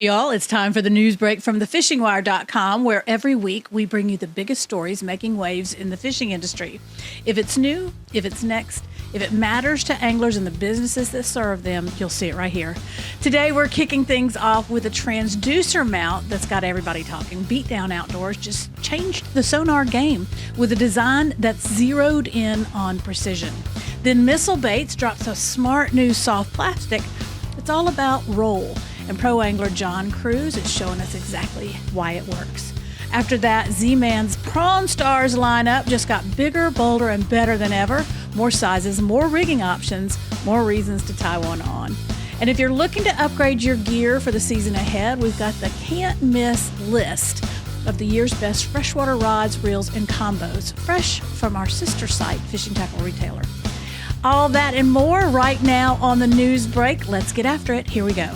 Y'all, it's time for the news break from thefishingwire.com, where every week we bring you the biggest stories making waves in the fishing industry. If it's new, if it's next, if it matters to anglers and the businesses that serve them, you'll see it right here. Today, we're kicking things off with a transducer mount that's got everybody talking. BeatDown Outdoors just changed the sonar game with a design that's zeroed in on precision. Then Missile Baits drops a smart new soft plastic. It's all about roll. And pro angler John Cruz is showing us exactly why it works. After that, Z-Man's Prawn Stars lineup just got bigger, bolder, and better than ever. More sizes, more rigging options, more reasons to tie one on. And if you're looking to upgrade your gear for the season ahead, we've got the can't-miss list of the year's best freshwater rods, reels, and combos, fresh from our sister site, Fishing Tackle Retailer. All that and more right now on the news break. Let's get after it. Here we go.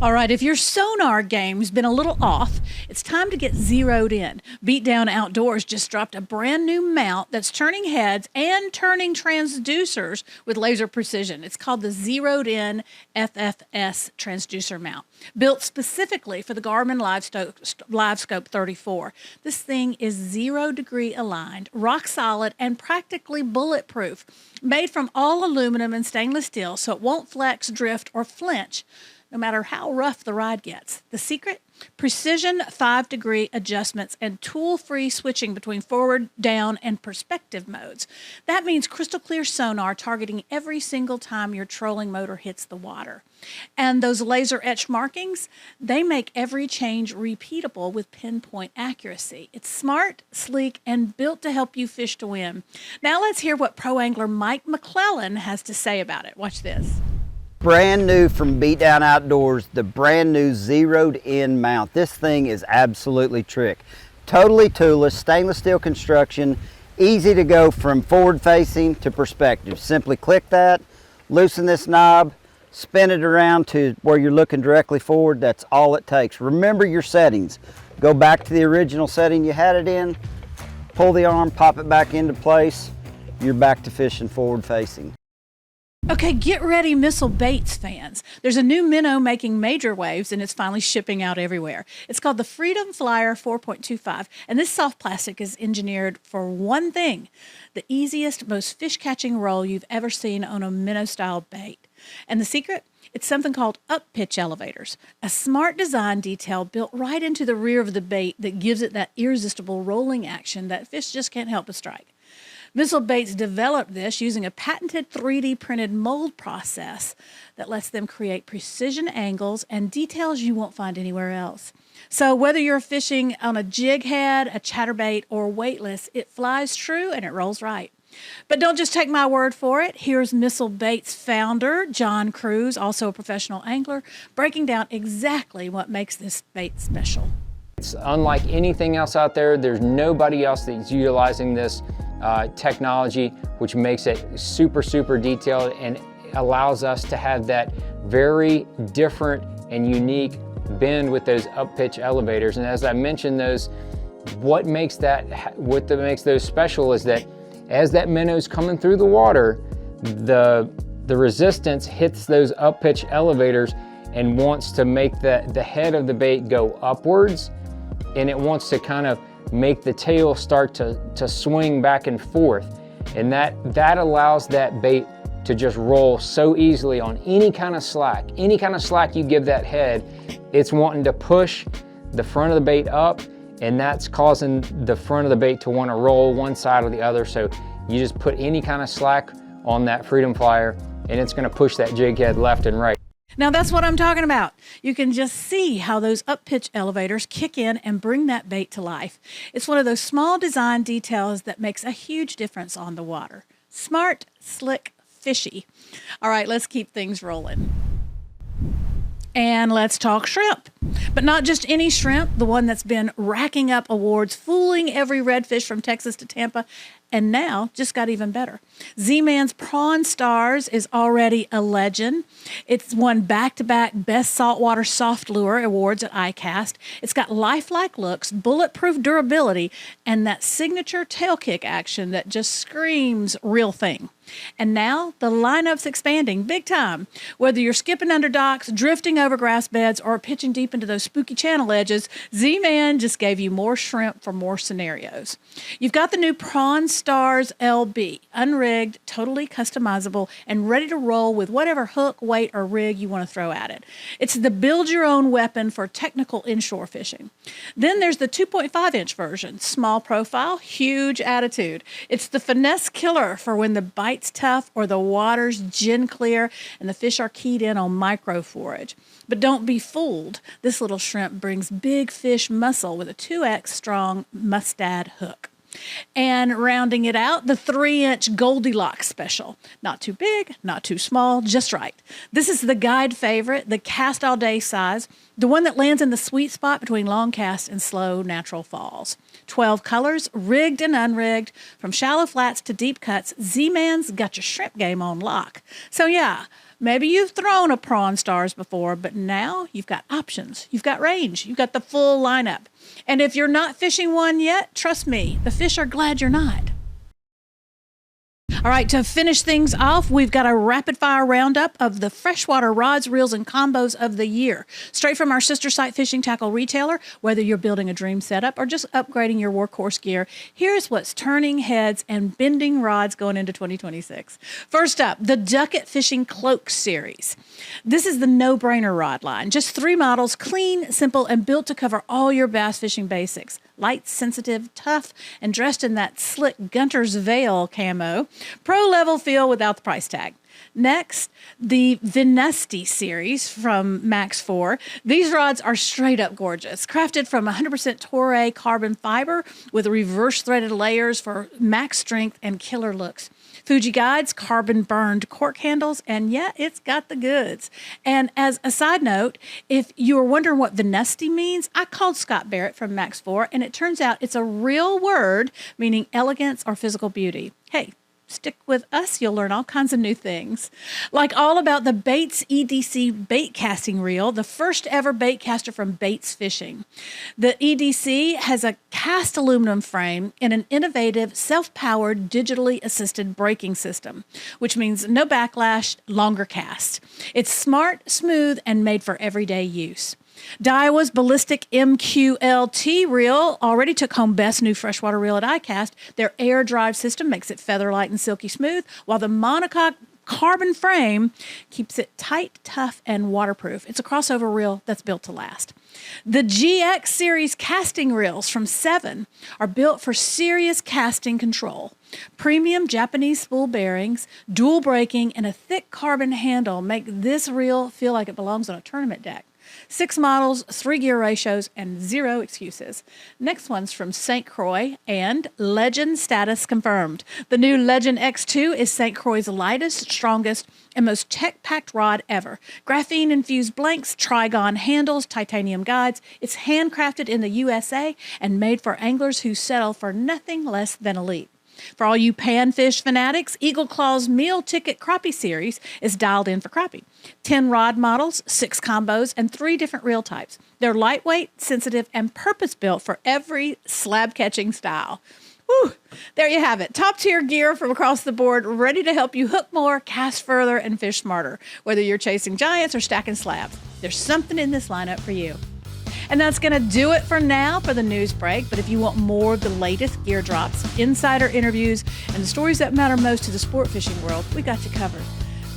All right, if your sonar game's been a little off, it's time to get zeroed in. BeatDown Outdoors just dropped a brand new mount that's turning heads and turning transducers with laser precision. It's called the Zeroed In FFS Transducer Mount, built specifically for the Garmin LiveScope 34. This thing is 0 degree aligned, rock solid, and practically bulletproof. Made from all aluminum and stainless steel, so it won't flex, drift, or flinch, no matter how rough the ride gets. The secret? Precision 5-degree adjustments and tool-free switching between forward, down, and perspective modes. That means crystal clear sonar targeting every single time your trolling motor hits the water. And those laser etched markings, they make every change repeatable with pinpoint accuracy. It's smart, sleek, and built to help you fish to win. Now let's hear what pro angler Mike McClellan has to say about it. Watch this. Brand new from BeatDown Outdoors, the brand new zeroed in mount. This thing is absolutely trick. Totally toolless, stainless steel construction, easy to go from forward facing to perspective. Simply click that, loosen this knob, spin it around to where you're looking directly forward. That's all it takes. Remember your settings. Go back to the original setting you had it in, pull the arm, pop it back into place. You're back to fishing forward facing. Okay, get ready, Missile Baits fans. There's a new minnow making major waves, and it's finally shipping out everywhere. It's called the Freedom Flyer 4.25, and this soft plastic is engineered for one thing: the easiest, most fish-catching roll you've ever seen on a minnow-style bait. And the secret? It's something called up-pitch elevators, a smart design detail built right into the rear of the bait that gives it that irresistible rolling action that fish just can't help but strike. Missile Baits developed this using a patented 3D printed mold process that lets them create precision angles and details you won't find anywhere else. So whether you're fishing on a jig head, a chatterbait, or weightless, it flies true and it rolls right. But don't just take my word for it. Here's Missile Baits founder John Cruz, also a professional angler, breaking down exactly what makes this bait special. It's unlike anything else out there. There's nobody else that's utilizing this technology, which makes it super detailed and allows us to have that very different and unique bend with those up pitch elevators. And as I mentioned, what makes those special is that as that minnow's coming through the water, the resistance hits those up pitch elevators and wants to make the head of the bait go upwards, and it wants to kind of make the tail start to swing back and forth. And that allows that bait to just roll so easily on any kind of slack. Any kind of slack you give that head, it's wanting to push the front of the bait up, and that's causing the front of the bait to want to roll one side or the other. So you just put any kind of slack on that Freedom Flyer, and it's going to push that jig head left and right. Now that's what I'm talking about. You can just see how those up-pitch elevators kick in and bring that bait to life. It's one of those small design details that makes a huge difference on the water. Smart, slick, fishy. All right, let's keep things rolling. And let's talk shrimp. But not just any shrimp, the one that's been racking up awards, fooling every redfish from Texas to Tampa, and now just got even better. Z-Man's Prawn Stars is already a legend. It's won back-to-back Best Saltwater Soft Lure awards at ICAST. It's got lifelike looks, bulletproof durability, and that signature tail kick action that just screams real thing. And now the lineup's expanding big time. Whether you're skipping under docks, drifting over grass beds, or pitching deep into those spooky channel edges, Z-Man just gave you more shrimp for more scenarios. You've got the new Prawn Stars LB, unrigged, totally customizable, and ready to roll with whatever hook, weight, or rig you want to throw at it. It's the build-your-own weapon for technical inshore fishing. Then there's the 2.5-inch version, small profile, huge attitude. It's the finesse killer for when the bite's tough or the water's gin clear and the fish are keyed in on micro forage. But don't be fooled. This little shrimp brings big fish muscle with a 2x strong mustad hook. And rounding it out, the 3-inch Goldilocks special. Not too big, not too small, just right. This is the guide favorite, the cast all day size, the one that lands in the sweet spot between long casts and slow natural falls. 12 colors, rigged and unrigged, from shallow flats to deep cuts, Z-Man's got your shrimp game on lock. So yeah, maybe you've thrown a Prawn Stars before, but now you've got options, you've got range, you've got the full lineup. And if you're not fishing one yet, trust me, the fish are glad you're not. All right, to finish things off, we've got a rapid-fire roundup of the freshwater rods, reels, and combos of the year. Straight from our sister site Fishing Tackle retailer, whether you're building a dream setup or just upgrading your workhorse gear, here's what's turning heads and bending rods going into 2026. First up, the Ducket Fishing Cloak Series. This is the no-brainer rod line. Just 3 models, clean, simple, and built to cover all your bass fishing basics. Light, sensitive, tough, and dressed in that slick Gunter's Veil camo. Pro-level feel without the price tag. Next, the Vinesti series from Max 4. These rods are straight up gorgeous. Crafted from 100% Toray carbon fiber with reverse threaded layers for max strength and killer looks. Fuji guides, carbon burned cork handles, and yeah, it's got the goods. And as a side note, if you were wondering what Vinesti means, I called Scott Barrett from Max 4, and it turns out it's a real word meaning elegance or physical beauty. Hey, stick with us, you'll learn all kinds of new things. Like all about the Baits EDC bait casting reel, the first ever bait caster from Baits Fishing. The EDC has a cast aluminum frame and an innovative self-powered digitally assisted braking system, which means no backlash, longer cast. It's smart, smooth, and made for everyday use. Daiwa's Ballistic MQLT reel already took home Best New Freshwater Reel at ICAST. Their air drive system makes it feather light and silky smooth, while the monocoque carbon frame keeps it tight, tough, and waterproof. It's a crossover reel that's built to last. The GX Series casting reels from 7 are built for serious casting control. Premium Japanese spool bearings, dual braking, and a thick carbon handle make this reel feel like it belongs on a tournament deck. 6 models, 3 gear ratios, and 0 excuses. Next one's from St. Croix and Legend status confirmed. The new Legend X2 is St. Croix's lightest, strongest, and most tech-packed rod ever. Graphene-infused blanks, Trigon handles, titanium guides. It's handcrafted in the USA and made for anglers who settle for nothing less than elite. For all you panfish fanatics, Eagle Claw's Meal Ticket Crappie Series is dialed in for crappie. 10 rod models, 6 combos, and 3 different reel types. They're lightweight, sensitive, and purpose-built for every slab-catching style. Whew, there you have it. Top-tier gear from across the board, ready to help you hook more, cast further, and fish smarter. Whether you're chasing giants or stacking slabs, there's something in this lineup for you. And that's going to do it for now for the news break. But if you want more of the latest gear drops, insider interviews, and the stories that matter most to the sport fishing world, we got you covered.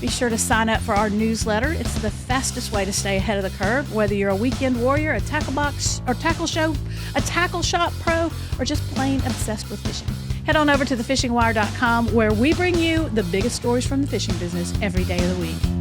Be sure to sign up for our newsletter. It's the fastest way to stay ahead of the curve, whether you're a weekend warrior, a tackle box or tackle shop pro, or just plain obsessed with fishing. Head on over to thefishingwire.com, where we bring you the biggest stories from the fishing business every day of the week.